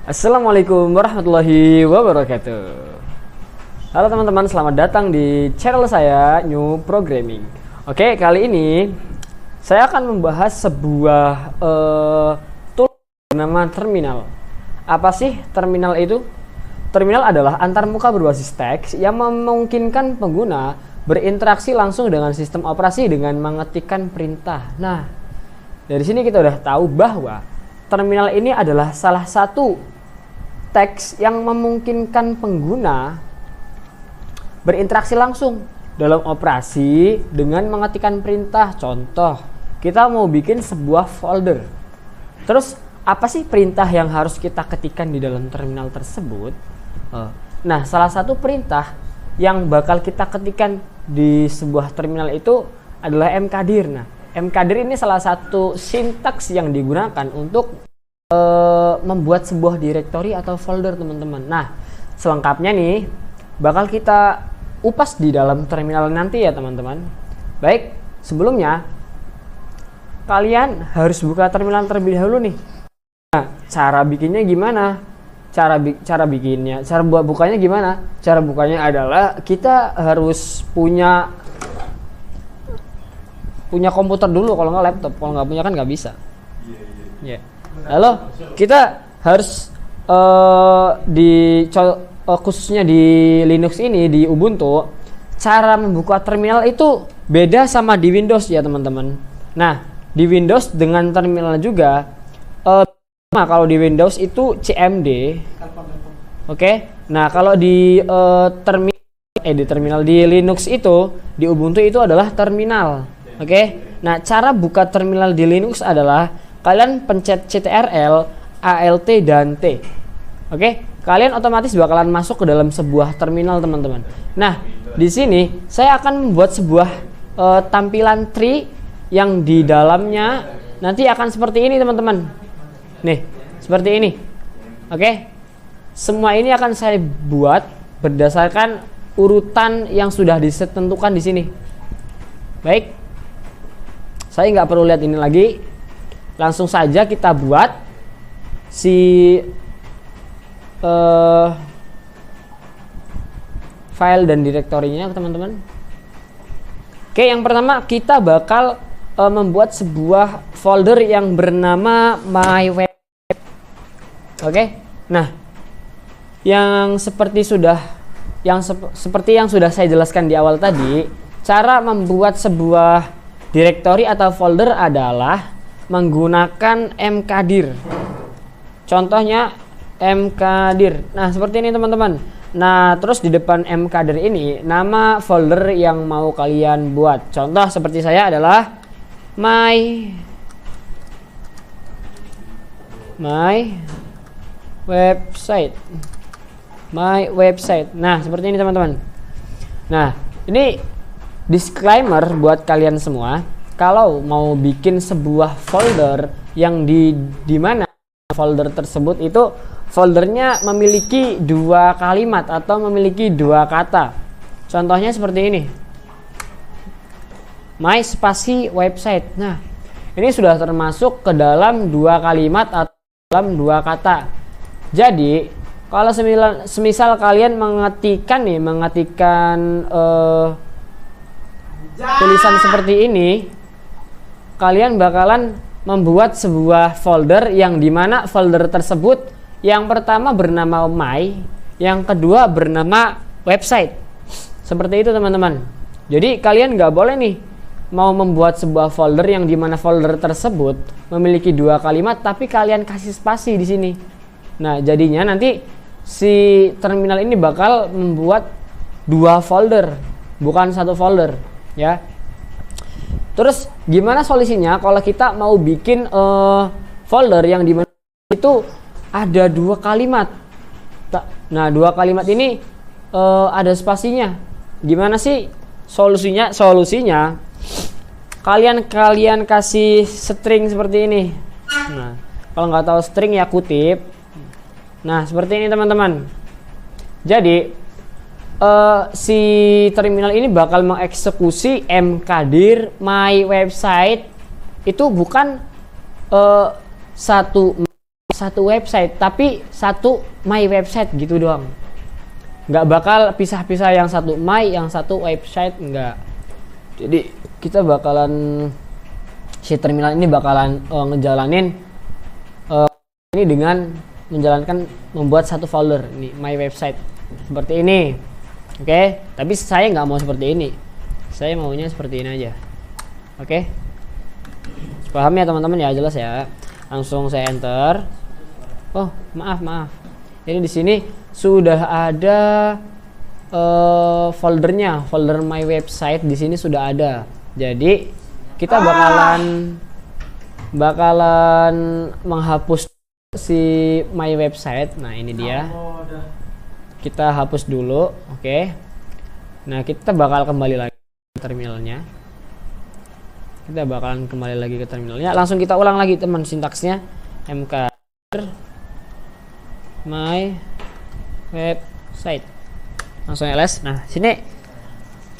Assalamualaikum warahmatullahi wabarakatuh. Halo teman-teman, selamat datang di channel saya New Programming. Oke, kali ini saya akan membahas sebuah tool bernama terminal. Apa sih terminal itu? Terminal adalah antarmuka berbasis teks yang memungkinkan pengguna berinteraksi langsung dengan sistem operasi dengan mengetikkan perintah. Nah, dari sini kita udah tahu bahwa terminal ini adalah salah satu teks yang memungkinkan pengguna berinteraksi langsung dalam operasi dengan mengetikkan perintah. Contoh, kita mau bikin sebuah folder. Terus, apa sih perintah yang harus kita ketikkan di dalam terminal tersebut? Nah, salah satu perintah yang bakal kita ketikkan di sebuah terminal itu adalah mkdir. Nah, mkdir ini salah satu sintaks yang digunakan untuk membuat sebuah directory atau folder, teman-teman. Nah, selengkapnya nih bakal kita upas di dalam terminal nanti ya, teman-teman. Baik, sebelumnya kalian harus buka terminal terlebih dahulu nih. Nah, cara bikinnya gimana? Cara bukanya gimana? Cara bukanya adalah kita harus punya komputer dulu, kalau nggak laptop. Kalau nggak punya kan nggak bisa. Yeah. Halo, kita harus khususnya di Linux ini, di Ubuntu, cara membuka terminal itu beda sama di Windows ya, teman-teman. Nah, di Windows dengan terminal juga, kalau di Windows itu CMD. Oke. Nah, kalau di terminal di Linux itu, di Ubuntu itu adalah terminal. Oke. Nah, cara buka terminal di Linux adalah kalian pencet CTRL, ALT, dan T. Oke, kalian otomatis bakalan masuk ke dalam sebuah terminal, teman-teman. Nah, di sini saya akan membuat sebuah tampilan tree yang di dalamnya nanti akan seperti ini, teman-teman. Nih, seperti ini. Oke, semua ini akan saya buat berdasarkan urutan yang sudah ditentukan di sini. Baik, saya nggak perlu lihat ini lagi. Langsung saja kita buat si file dan direktorinya, teman-teman. Oke, yang pertama kita bakal membuat sebuah folder yang bernama mywebsite. Oke. Nah, seperti yang sudah saya jelaskan di awal tadi, cara membuat sebuah direktori atau folder adalah menggunakan mkdir. Contohnya mkdir. Nah, seperti ini, teman-teman. Nah, terus di depan mkdir ini nama folder yang mau kalian buat. Contoh seperti saya adalah my website. Nah, seperti ini, teman-teman. Nah, ini disclaimer buat kalian semua. Kalau mau bikin sebuah folder yang di mana folder tersebut itu foldernya memiliki dua kalimat atau memiliki dua kata. Contohnya seperti ini. My spasi website. Nah, ini sudah termasuk ke dalam dua kalimat atau dalam dua kata. Jadi, kalau semisal kalian mengetikkan tulisan seperti ini, kalian bakalan membuat sebuah folder yang dimana folder tersebut yang pertama bernama my, yang kedua bernama website. Seperti itu, teman-teman. Jadi kalian nggak boleh nih mau membuat sebuah folder yang dimana folder tersebut memiliki dua kalimat tapi kalian kasih spasi di sini. Nah, jadinya nanti si terminal ini bakal membuat dua folder, bukan satu folder, ya. Terus gimana solusinya kalau kita mau bikin folder yang dimana itu ada dua kalimat? Nah, dua kalimat ini ada spasinya. Gimana sih solusinya? Solusinya kalian kasih string seperti ini. Nah, kalau nggak tahu string ya kutip. Nah, seperti ini, teman-teman. Jadi si terminal ini bakal mengeksekusi mkdir my website itu bukan satu website, tapi satu my website gitu doang. Nggak bakal pisah-pisah, yang satu my, yang satu website, nggak. Jadi kita bakalan, si terminal ini bakalan ngejalanin ini dengan menjalankan, membuat satu folder ini my website seperti ini. Oke, tapi saya nggak mau seperti ini, saya maunya seperti ini aja. Oke, paham ya teman-teman ya, jelas ya. Langsung saya enter. Oh maaf, jadi di sini sudah ada foldernya, folder my website di sini sudah ada. Jadi kita bakalan menghapus si my website. Nah ini dia, kita hapus dulu. Oke, nah kita bakal kembali lagi ke terminalnya. Kita bakalan kembali lagi ke terminalnya. Langsung kita ulang lagi teman sintaksnya, mkdir my website, langsung ls. Nah sini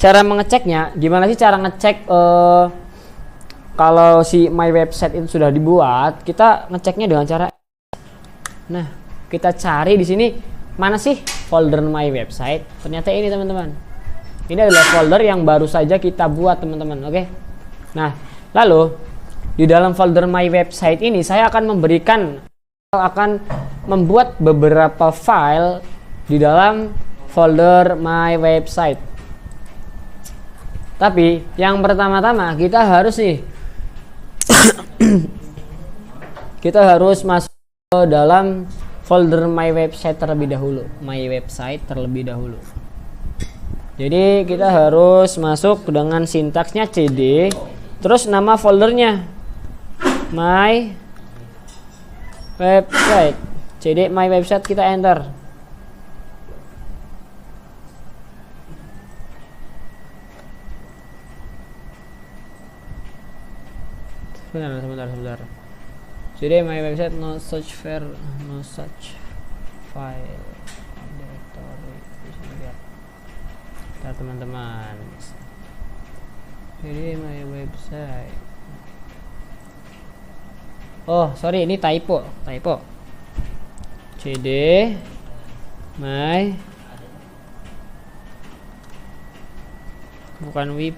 cara mengeceknya gimana sih, cara ngecek kalau si my website itu sudah dibuat. Kita ngeceknya dengan cara, nah kita cari di sini mana sih folder my website. Ternyata ini teman-teman, ini adalah folder yang baru saja kita buat teman-teman. Oke, nah lalu di dalam folder my website ini saya akan membuat beberapa file di dalam folder my website. Tapi yang pertama-tama kita harus nih kita harus masuk ke dalam folder my website terlebih dahulu, Jadi kita harus masuk dengan sintaksnya cd, terus nama foldernya my website, cd my website, kita enter. Sebentar. Cd my website, no such file directory. Bentar teman-teman, cd my website. Oh sorry, ini typo. cd my, bukan web.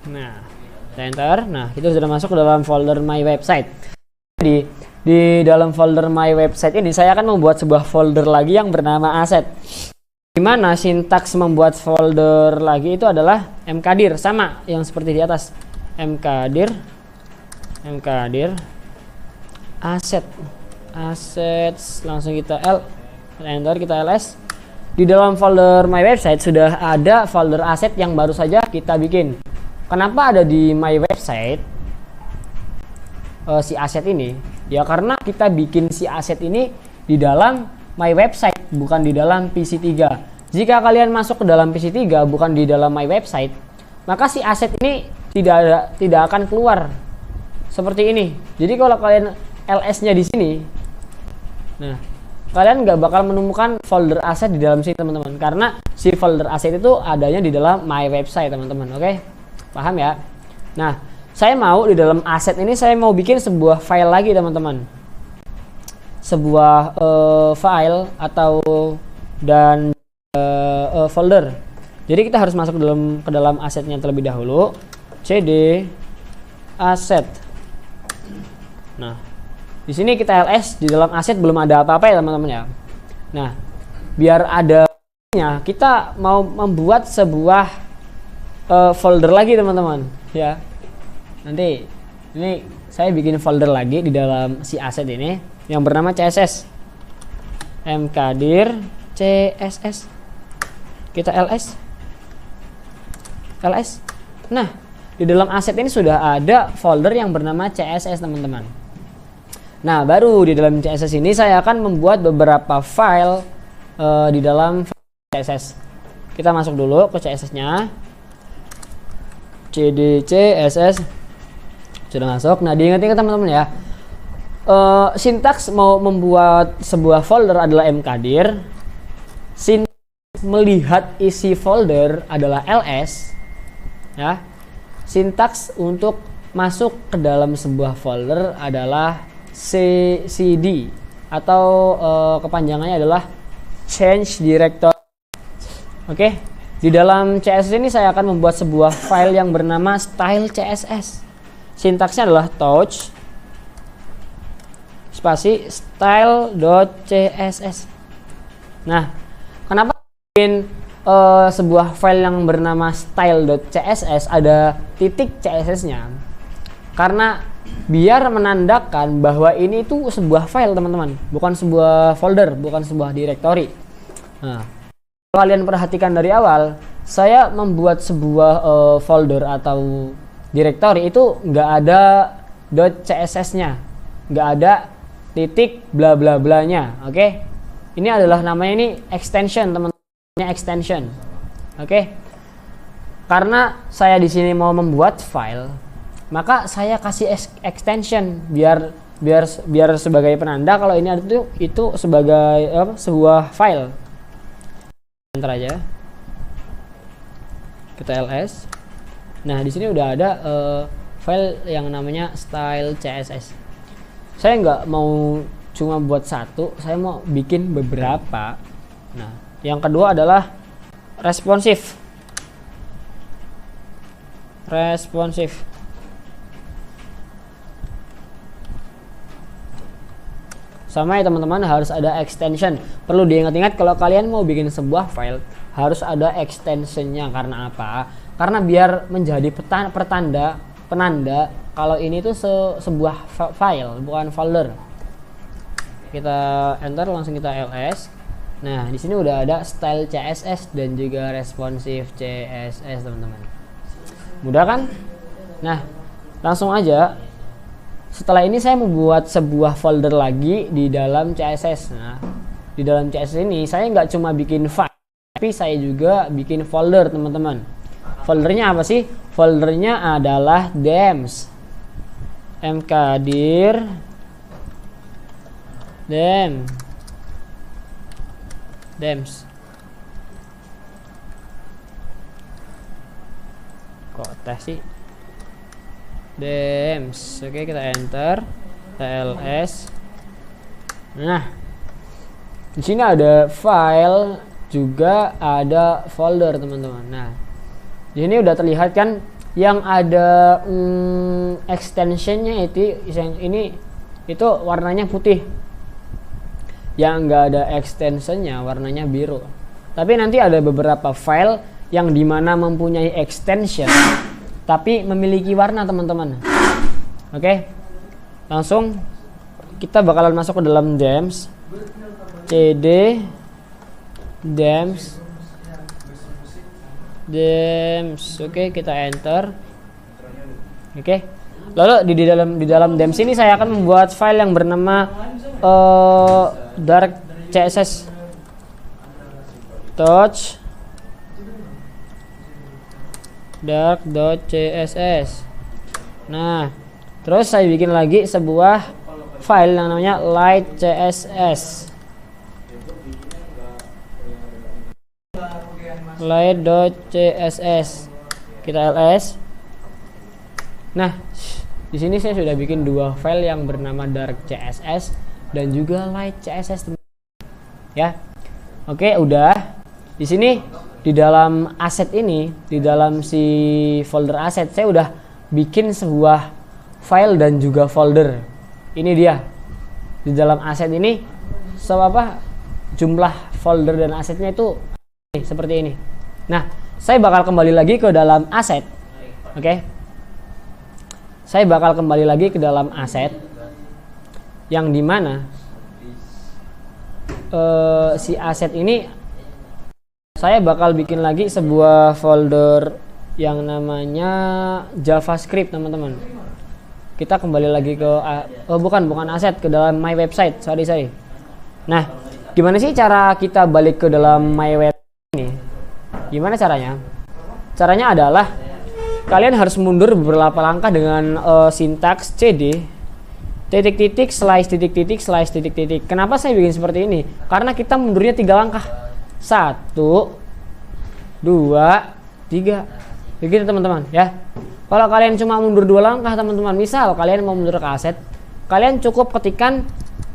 Nah, enter. Nah, kita sudah masuk ke dalam folder my website. Jadi di dalam folder my website ini saya akan membuat sebuah folder lagi yang bernama asset. Dimana sintaks membuat folder lagi itu adalah mkdir, sama yang seperti di atas. mkdir assets, langsung kita enter, kita ls. Di dalam folder my website sudah ada folder asset yang baru saja kita bikin. Kenapa ada di my website si aset ini? Ya karena kita bikin si aset ini di dalam my website, bukan di dalam PC3. Jika kalian masuk ke dalam PC3 bukan di dalam my website, maka si aset ini tidak akan keluar seperti ini. Jadi kalau kalian ls-nya di sini, nah kalian nggak bakal menemukan folder aset di dalam sini teman-teman, karena si folder aset itu adanya di dalam my website teman-teman. Oke? Paham ya? Nah, saya mau di dalam aset ini saya mau bikin sebuah file lagi teman-teman. Sebuah file atau folder. Jadi kita harus masuk ke dalam asetnya terlebih dahulu. cd asset. Nah, di sini kita ls, di dalam aset belum ada apa-apa ya teman-teman ya. Nah, biar adanya kita mau membuat sebuah folder lagi teman-teman ya. Nanti ini saya bikin folder lagi di dalam si aset ini yang bernama css, mkdir css, kita ls. Nah di dalam aset ini sudah ada folder yang bernama css teman-teman. Nah baru di dalam css ini saya akan membuat beberapa file di dalam css. Kita masuk dulu ke css nya, cd css sudah masuk. Nah diingat-ingat teman-teman ya, sintaks mau membuat sebuah folder adalah mkdir, melihat isi folder adalah ls, ya. Sintaks untuk masuk ke dalam sebuah folder adalah cd atau kepanjangannya adalah change directory. Oke, di dalam CSS ini saya akan membuat sebuah file yang bernama style CSS. Sintaksnya adalah touch spasi style.css. Nah, kenapa bikin sebuah file yang bernama style.css ada titik CSS-nya? Karena biar menandakan bahwa ini tuh sebuah file, teman-teman, bukan sebuah folder, bukan sebuah directory. Nah, kalian perhatikan dari awal, saya membuat sebuah folder atau directory itu nggak ada .css-nya, nggak ada titik bla bla blanya. Oke, ini adalah namanya ini extension, teman-teman, extension. Oke, karena saya di sini mau membuat file, maka saya kasih extension biar sebagai penanda kalau ini ada itu sebagai sebuah file. Enter aja, kita ls. Nah, di sini udah ada file yang namanya style CSS. Saya nggak mau cuma buat satu, saya mau bikin beberapa. Nah, yang kedua adalah responsive. Sama ya teman-teman, harus ada extension. Perlu diingat-ingat kalau kalian mau bikin sebuah file harus ada extensionnya. Karena apa? Karena biar menjadi penanda kalau ini tuh sebuah file, bukan folder. Kita enter, langsung kita ls. Nah, di sini udah ada style CSS dan juga responsive CSS, teman-teman. Mudah kan? Nah, langsung aja. Setelah ini saya membuat sebuah folder lagi di dalam CSS. Nah, di dalam CSS ini saya nggak cuma bikin file, tapi saya juga bikin folder, teman-teman. Foldernya apa sih? Foldernya adalah dems. mkdir dems. Kok tes sih? Dems. Oke, kita enter, kita ls. Nah, di sini ada file juga ada folder, teman-teman. Nah, di sini udah terlihat kan yang ada extensionnya itu yang ini itu warnanya putih. Yang enggak ada extensionnya warnanya biru. Tapi nanti ada beberapa file yang dimana mempunyai extension tapi memiliki warna, teman-teman. Oke, langsung kita bakalan masuk ke dalam dems, cd dems. Oke, kita enter. Oke, lalu di dalam dems ini saya akan membuat file yang bernama dark css touch dark.css. Nah, terus saya bikin lagi sebuah file yang namanya light css. light.css. Kita ls. Nah, di sini saya sudah bikin dua file yang bernama dark css dan juga light css, ya. Oke, udah. Di sini di dalam aset ini, di dalam si folder aset, saya udah bikin sebuah file dan juga folder. Ini dia. Di dalam aset ini jumlah folder dan asetnya itu seperti ini. Nah, saya bakal kembali lagi ke dalam aset. Oke. Saya bakal kembali lagi ke dalam aset yang dimana si aset ini saya bakal bikin lagi sebuah folder yang namanya JavaScript, teman-teman. Kita kembali lagi ke bukan aset, ke dalam my website. Sorry. Nah, gimana sih cara kita balik ke dalam my website ini? Gimana caranya? Caranya adalah kalian harus mundur beberapa langkah dengan sintaks cd titik-titik slice titik-titik slice titik-titik. Kenapa saya bikin seperti ini? Karena kita mundurnya 3 langkah. 1, 2, 3. Begitu teman-teman ya. Kalau kalian cuma mundur 2 langkah teman-teman, misal kalian mau mundur ke aset, kalian cukup ketikkan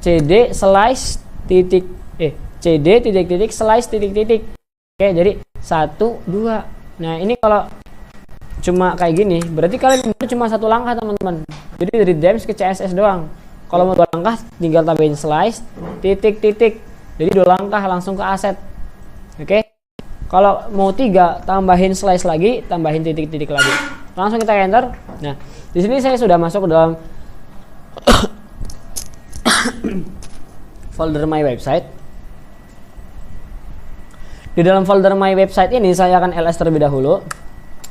cd slice titik cd titik titik slice titik titik. Oke, jadi 1, 2. Nah ini kalau cuma kayak gini berarti kalian mundur cuma 1 langkah teman-teman. Jadi dari DEMS ke CSS doang. Kalau mau 2 langkah tinggal tambahin slice titik titik, jadi 2 langkah langsung ke aset. Oke. Kalau mau 3 tambahin slice lagi, tambahin titik titik lagi, langsung kita enter. Nah di sini saya sudah masuk ke dalam folder my website. Di dalam folder my website ini saya akan ls terlebih dahulu.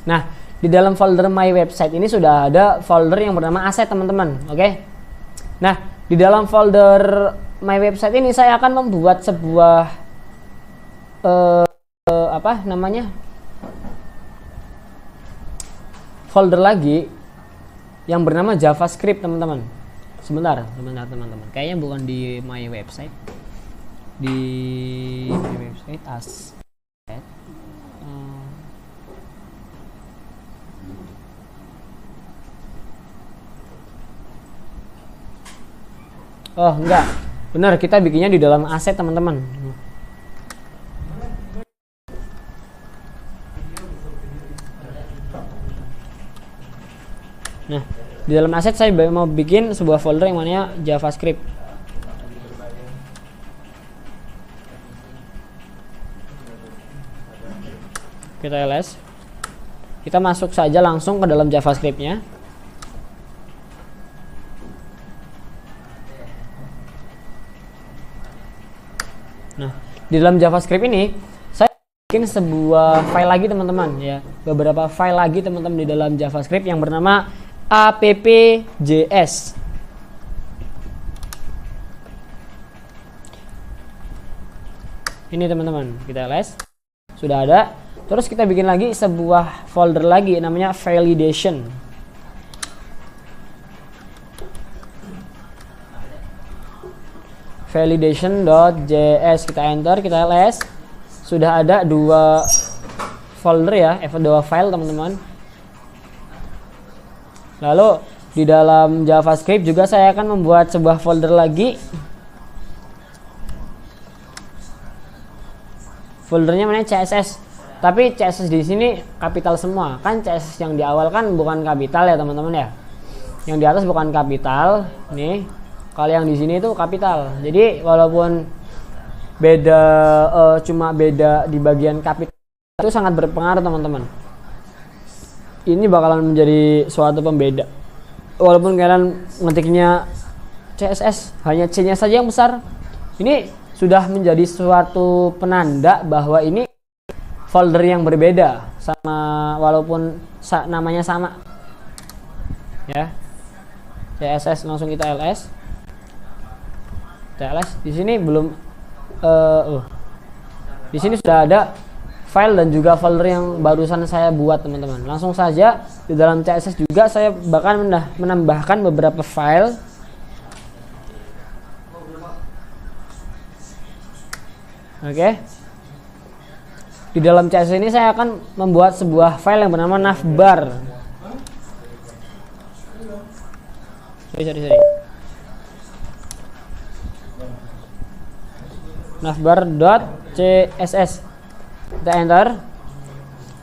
Nah di dalam folder my website ini sudah ada folder yang bernama aset teman-teman. Oke. Nah di dalam folder my website ini saya akan membuat sebuah folder lagi yang bernama JavaScript teman-teman. Sebentar teman-teman, kayaknya bukan di my website, di my website aset. Oh enggak, benar, kita bikinnya di dalam aset teman-teman. Nah di dalam aset saya mau bikin sebuah folder yang namanya JavaScript. Kita ls, kita masuk saja langsung ke dalam JavaScript-nya. Nah di dalam JavaScript ini saya bikin sebuah file lagi teman-teman ya, beberapa file lagi teman-teman di dalam JavaScript yang bernama app.js. Ini teman-teman, kita ls, sudah ada. Terus kita bikin lagi sebuah folder lagi namanya validation. Validation.js, kita enter, kita ls. Sudah ada 2 folder ya, 2 file teman-teman. Lalu di dalam JavaScript juga saya akan membuat sebuah folder lagi. Foldernya mana? CSS. Tapi CSS di sini kapital semua. Kan CSS yang di awal kan bukan kapital ya teman-teman ya. Yang di atas bukan kapital. Nih, kalau yang di sini itu kapital. Jadi walaupun beda cuma beda di bagian kapital itu sangat berpengaruh teman-teman. Ini bakalan menjadi suatu pembeda. Walaupun kalian ngetiknya CSS hanya C-nya saja yang besar, ini sudah menjadi suatu penanda bahwa ini folder yang berbeda sama, walaupun namanya sama. Ya. CSS langsung kita ls. Kita ls. Di sini belum di sini sudah ada file dan juga folder yang barusan saya buat teman-teman. Langsung saja di dalam CSS juga saya bahkan menambahkan beberapa file. Oke. Di dalam CSS ini saya akan membuat sebuah file yang bernama navbar. Sorry. Navbar.css. Kita enter,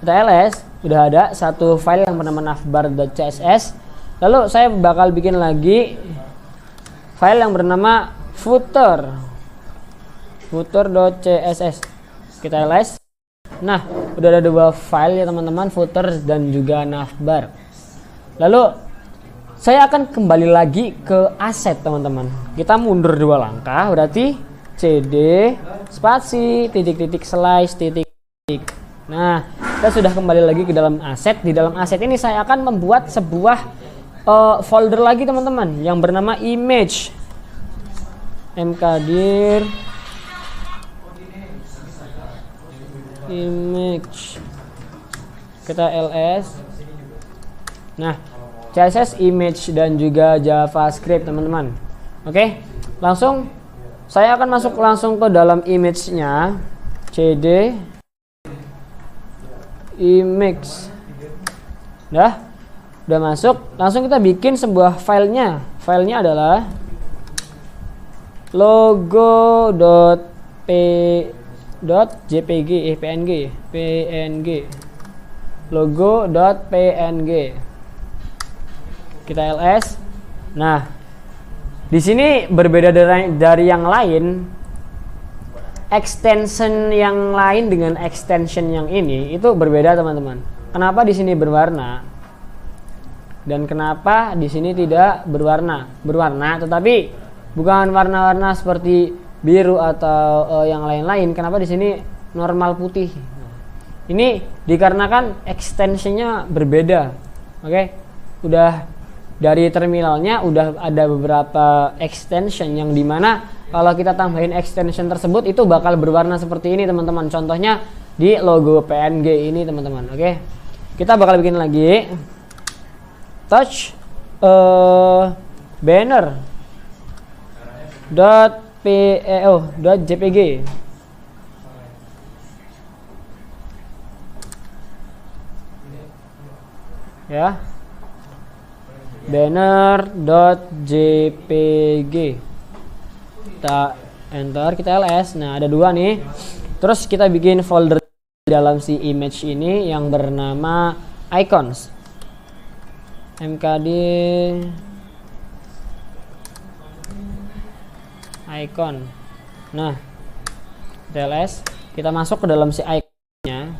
kita ls, udah ada satu file yang bernama navbar.css. Lalu saya bakal bikin lagi file yang bernama footer.css. Kita ls. Nah udah ada 2 file ya teman-teman, footer dan juga navbar. Lalu saya akan kembali lagi ke aset teman-teman. Kita mundur 2 langkah, berarti cd spasi titik titik slice titik. Nah, kita sudah kembali lagi ke dalam aset. Di dalam aset ini saya akan membuat sebuah folder lagi teman-teman yang bernama image. mkdir image. Kita ls. Nah, CSS, image dan juga JavaScript teman-teman. Oke, langsung saya akan masuk langsung ke dalam image-nya. cd image. Udah masuk, langsung kita bikin sebuah filenya. Filenya adalah png logo.png. Kita ls. Nah, di sini berbeda dari yang lain. Extension yang lain dengan extension yang ini itu berbeda, teman-teman. Kenapa di sini berwarna dan kenapa di sini tidak berwarna? Berwarna, tetapi bukan warna-warna seperti biru atau yang lain-lain. Kenapa di sini normal putih? Ini dikarenakan extensionnya berbeda. Oke, udah dari terminalnya udah ada beberapa extension yang dimana kalau kita tambahin extension tersebut itu bakal berwarna seperti ini, teman-teman. Contohnya di logo PNG ini, teman-teman. Oke, kita bakal bikin lagi touch banner .jpg. Ya, banner.jpg. Kita enter, kita ls. Nah, ada dua nih. Terus kita bikin folder dalam si image ini yang bernama icons. mkd icon. Nah, ls, kita masuk ke dalam si iconnya.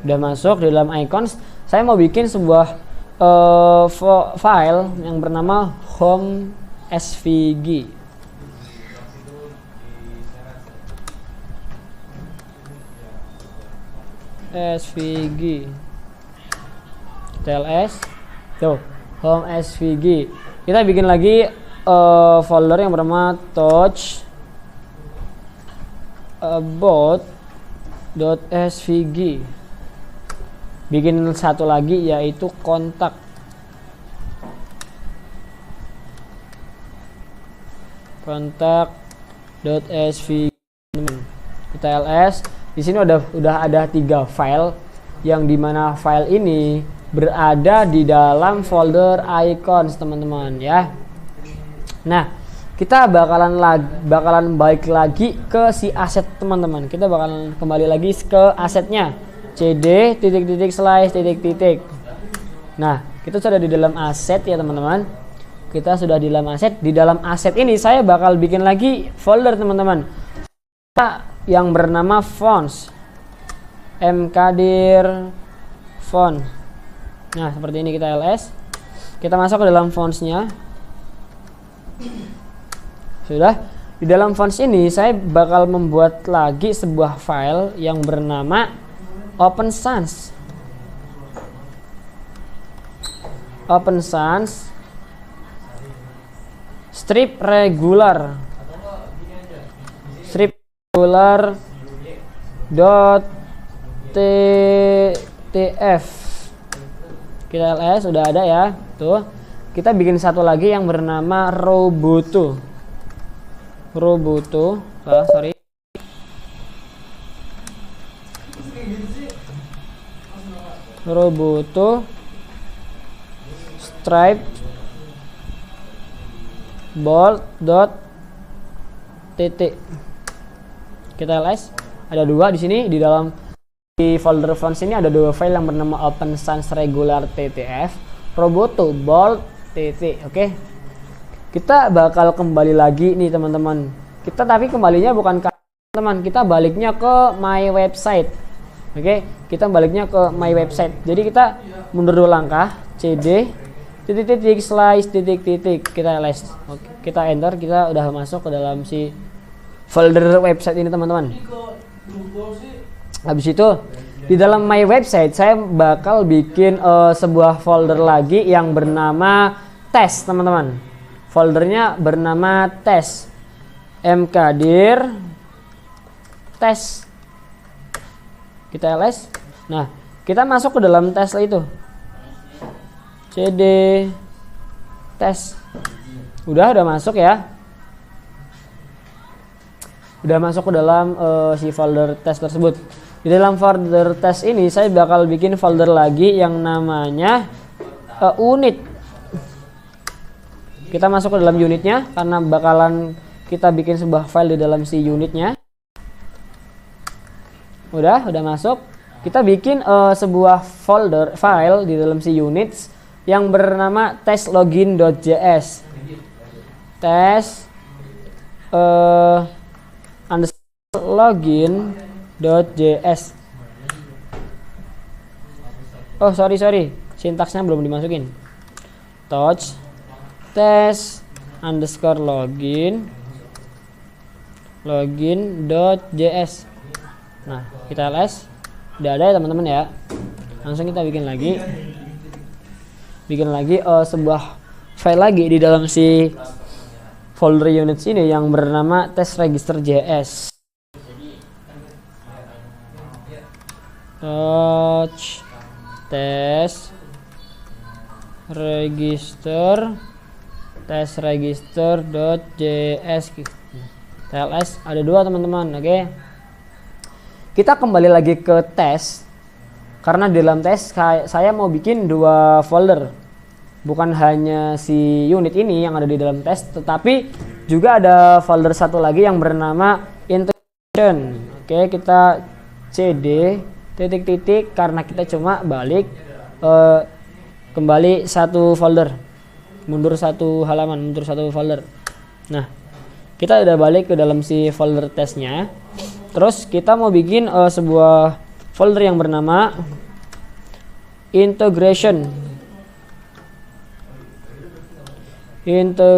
Udah masuk di dalam icons. Saya mau bikin sebuah file yang bernama home svg. TLS tuh, home svg. Kita bikin lagi folder yang bernama touch about.svg. Bikin satu lagi yaitu kontak. Kontak.svg. Kita ls. Di sini udah ada 3 file yang dimana file ini berada di dalam folder icons, teman-teman ya. Nah, kita bakalan balik lagi ke si aset, teman-teman. Kita bakalan kembali lagi ke asetnya. cd // Nah, kita sudah di dalam aset ya, teman-teman. Kita sudah di dalam aset. Di dalam aset ini saya bakal bikin lagi folder, teman-teman, yang bernama fonts. mkdir font. Nah, seperti ini. Kita ls. Kita masuk ke dalam fontsnya. Sudah. Di dalam fonts ini saya bakal membuat lagi sebuah file yang bernama Open Sans. Open Sans strip regular .ttf. Kita ls, sudah ada ya. Tuh. Kita bikin satu lagi yang bernama Roboto. Sorry. Roboto stripe bold .tt. Kita ls. Ada 2 di sini. Di dalam folder fonts ini ada 2 file yang bernama Open Sans Regular ttf, Roboto bold tt. Oke. Kita bakal kembali lagi nih, teman-teman. Tapi kembalinya bukan ke teman, kita baliknya ke my website. Oke, kita baliknya ke my website. Jadi kita mundur 2 langkah, cd // kita ls. Oke, kita enter, kita udah masuk ke dalam si folder website ini, teman-teman. Habis itu di dalam my website saya bakal bikin sebuah folder lagi yang bernama tes, teman-teman. Foldernya bernama tes. mkdir tes. Kita ls. Nah, kita masuk ke dalam tes itu. cd tes. Udah masuk ya. udah masuk ke dalam si folder test tersebut. Di dalam folder test ini saya bakal bikin folder lagi yang namanya unit. Kita masuk ke dalam unitnya karena bakalan kita bikin sebuah file di dalam si unitnya. Udah masuk. Kita bikin sebuah file di dalam si units yang bernama testlogin.js. Test login.js. Oh sorry, sintaksnya belum dimasukin. Touch test login.js. Nah, kita ls. Udah ada ya teman-teman ya. Langsung kita bikin lagi sebuah file lagi di dalam si folder units ini yang bernama testregister.js. Touch test register.js. TLS ada dua teman-teman. Oke. Kita kembali lagi ke tes, karena di dalam tes saya mau bikin dua folder, bukan hanya si unit ini yang ada di dalam tes, tetapi juga ada folder satu lagi yang bernama integration. Oke, kita cd titik karena kita cuma balik kembali satu folder, mundur satu halaman, mundur satu folder. Nah, kita udah balik ke dalam si folder tesnya. Terus kita mau bikin sebuah folder yang bernama integration. Kita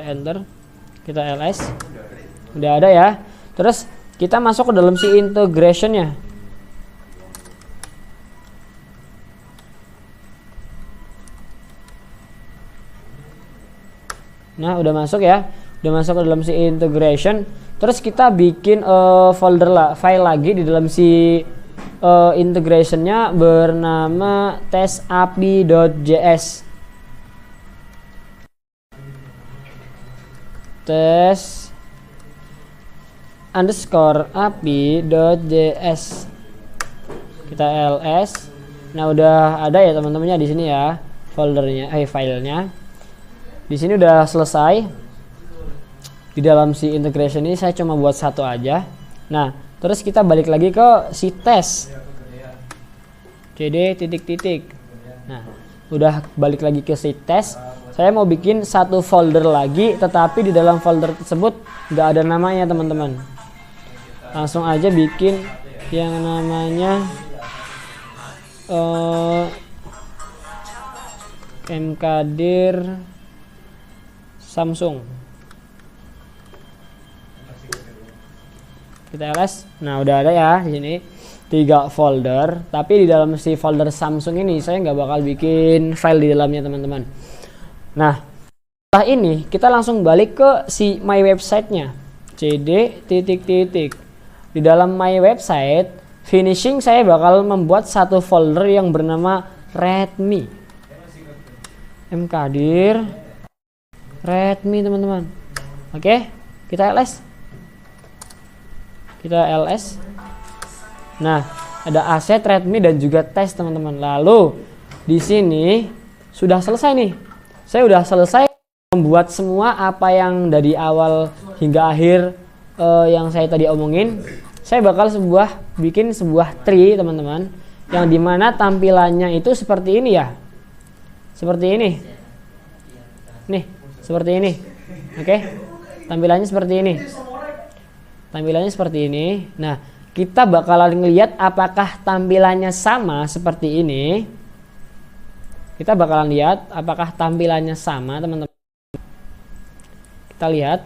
enter, kita ls. Udah ada ya. Terus kita masuk ke dalam si integrationnya. Nah, udah masuk ya. Udah masuk ke dalam si integration. Terus kita bikin file lagi di dalam si integrationnya bernama testapi.js. test_api.js. Kita ls. Nah, udah ada ya teman-temannya di sini ya foldernya, filenya. Di sini udah selesai. Di dalam si integration ini saya cuma buat satu aja. Nah, terus kita balik lagi ke si tes. cd titik. Nah, udah balik lagi ke si tes. Saya mau bikin satu folder lagi, tetapi di dalam folder tersebut nggak ada namanya teman-teman. Langsung aja bikin yang namanya mkdir Samsung. Kita ls. Nah, udah ada ya di sini 3 folder, tapi di dalam si folder Samsung ini saya nggak bakal bikin file di dalamnya teman-teman. Nah, setelah ini kita langsung balik ke si my website-nya. cd titik. Di dalam my website finishing saya bakal membuat satu folder yang bernama readme. mkdir readme teman-teman. Oke, kita ls. Nah, ada aset readme dan juga tes teman-teman. Lalu di sini sudah selesai nih. Saya udah selesai membuat semua apa yang dari awal hingga akhir yang saya tadi omongin. Saya bakal bikin sebuah tree teman-teman, yang dimana tampilannya itu seperti ini ya. Seperti ini. Nih, seperti ini. Oke. Tampilannya seperti ini. Nah, kita bakalan ngelihat apakah tampilannya sama seperti ini. Kita bakalan lihat apakah tampilannya sama, teman-teman. Kita lihat.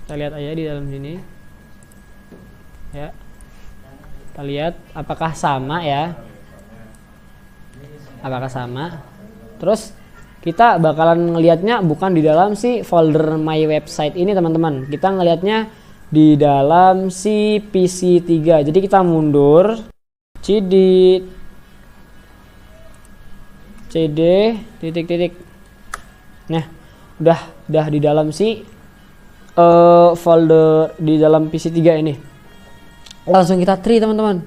Kita lihat aja di dalam sini. Ya. Kita lihat apakah sama ya. Apakah sama. Terus kita bakalan ngelihatnya bukan di dalam si folder my website ini teman-teman. Kita ngelihatnya di dalam si PC3. Jadi kita mundur, cd titik. Nah, udah di dalam si folder di dalam PC3 ini. Langsung kita tree teman-teman.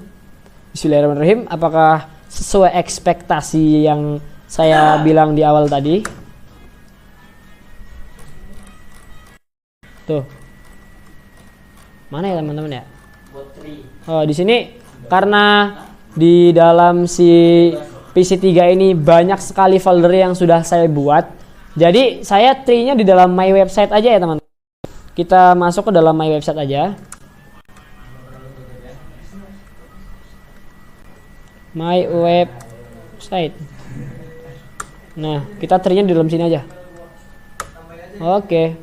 Bismillahirrahmanirrahim. Apakah sesuai ekspektasi yang saya bilang di awal tadi? Tuh. Mana ya teman-teman ya? Oh, di sini karena di dalam si PC3 ini banyak sekali folder yang sudah saya buat. Jadi saya tree-nya di dalam my website aja ya teman-teman. Kita masuk ke dalam my website aja. My website. Nah, kita tree-nya di dalam sini aja. Oke.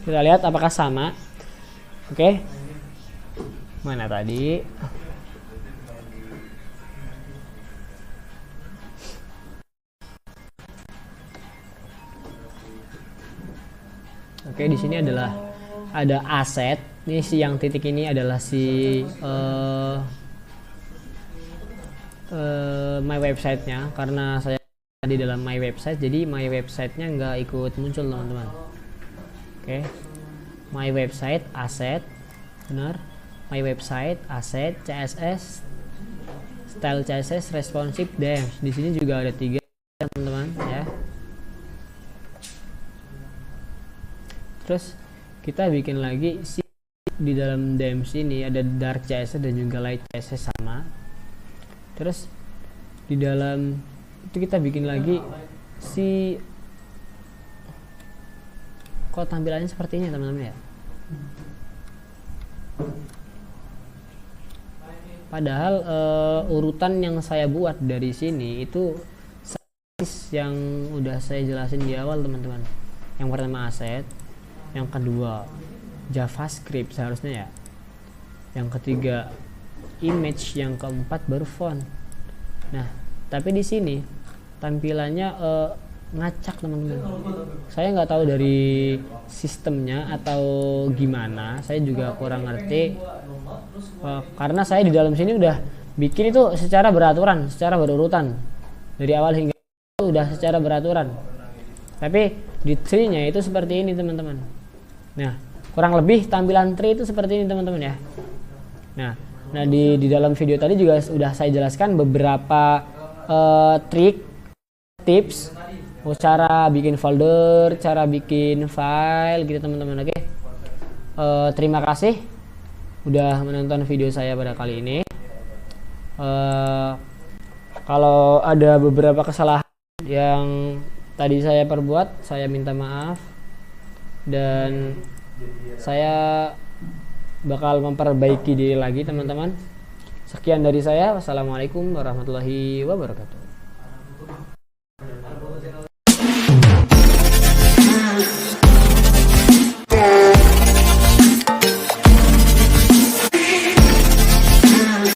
Kita lihat apakah sama. Oke. Mana tadi? Oke, di sini adalah ada aset. Ini si yang titik ini adalah si my website-nya. Karena saya di dalam my website, jadi my website-nya nggak ikut muncul teman-teman. Oke, my website aset, benar. My website aset CSS, style CSS, responsive, themes. Di sini juga ada 3 teman-teman ya. Terus kita bikin lagi si di dalam themes ini ada dark CSS dan juga light CSS sama. Terus di dalam itu kita bikin lagi si kok tampilannya seperti ini teman-teman ya. Padahal urutan yang saya buat dari sini itu yang udah saya jelasin di awal teman-teman. Yang pertama aset, yang kedua JavaScript seharusnya ya, yang ketiga image, yang keempat baru font. Nah, tapi di sini tampilannya ngacak teman-teman. Saya nggak tahu dari sistemnya atau gimana, saya juga kurang ngerti. Karena saya di dalam sini udah bikin itu secara beraturan, secara berurutan dari awal hingga udah secara beraturan. Tapi di tree-nya itu seperti ini teman-teman. Nah, kurang lebih tampilan tree itu seperti ini teman-teman ya. Nah di dalam video tadi juga sudah saya jelaskan beberapa trik, tips, cara bikin folder, cara bikin file gitu teman-teman. Oke. Terima kasih udah menonton video saya pada kali ini. Kalau ada beberapa kesalahan yang tadi saya perbuat, saya minta maaf dan saya bakal memperbaiki diri lagi teman-teman. Sekian dari saya. Wassalamualaikum warahmatullahi wabarakatuh.